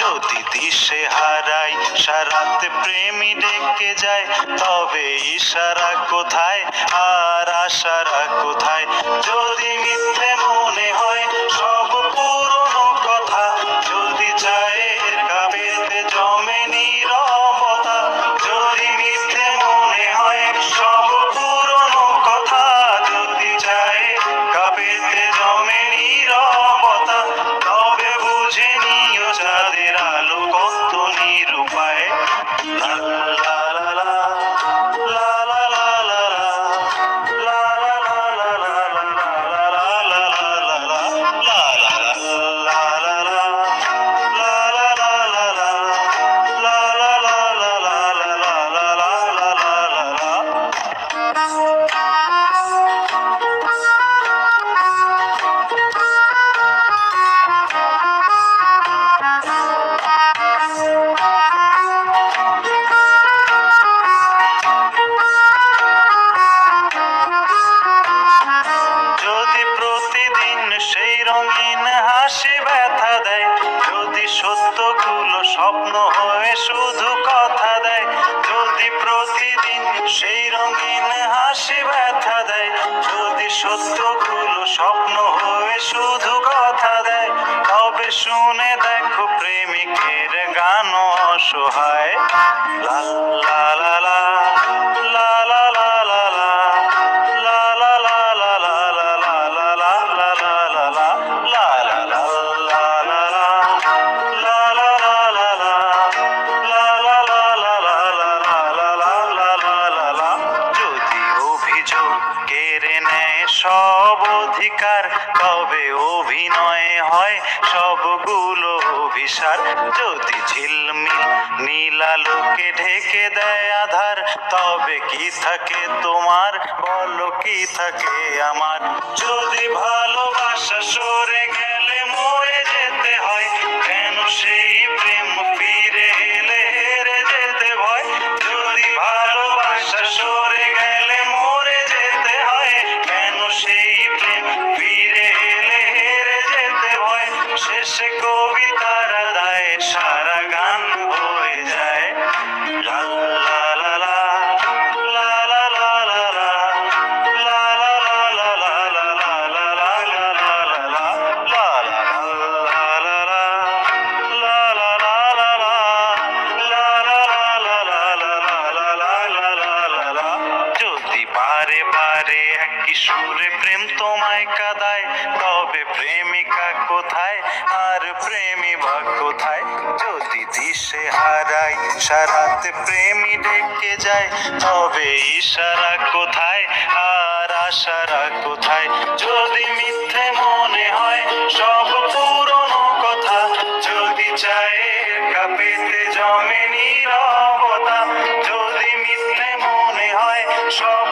যদি দিশে হারাই সারাতে প্রেমী ডেকে যায়, তবে ইশারা কোথায় আর আশারা কোথায়? যদি মিথ্যে মনে হয় সব পুরনো কথা, যদি চায়ের কাপেতে জমে নীরবতা, যদি মিথ্যে মনে হয় সব পুরনো কথা, যদি চায়ের কাপেতে জমে নীরবতা, তবে বুঝে নিও যাদের আলো কত নিরুপায়। লা লা লা লা লা লা লা লা লা লা লা লা লা লা লা সেই রঙিন হাসি ব্যথা দেয়, যদি সত্যগুলো স্বপ্ন হয়ে শুধু কথা দেয়, যদি প্রতিদিন সেই রঙিন হাসি ব্যথা দেয়, যদি সত্যগুলো স্বপ্ন হয়ে শুধু কথা দেয়, তবে শুনে দেখো প্রেমিকের গান অসহায়। লা লা লা লা লা লা লা লা লা লা লা লা লা লা লা লা কেড়ে নেয় সব অধিকার, তবে অভিনয় হয় সবগুলো অভিসার। যদি ঝিলমিল নীলালোকে ঢেকে দেয় আধার, তবে কি থাকে তোমার বলো, কি থাকে আমার? যদি ভালোবাসা সরে গেলে মরে যেতে হয়, কেন সেই প্রেম ফিরে এলে হেরে যেতে ভয়? যদি ভালোবাসা সরে গেলে মরে যেতে হয়, কেন সেই প্রেম ফিরে এলে হেরে যেতে ভয়? শেষে কবিতার দায় সারা গান হয়ে যায়। লা লা লা লা লা লা লা লা লা লা লা লা লা লা লা লা যদি বারে বারে একই সুরে প্রেম তোমায় কাঁদায়, তবে প্রেমিকা কোথায় আর প্রেমী বা কোথায়? যদি দিশে হারাই সারাতে প্রেমী ডেকে যায়, তবে ইশারা কোথায় আর আশারা কোথায়? যদি মিথ্যে মনে হয় সব পুরনো কথা, যদি চায়ের কাপেতে জমে নীরবতা, যদি মিথ্যে মনে হয় সব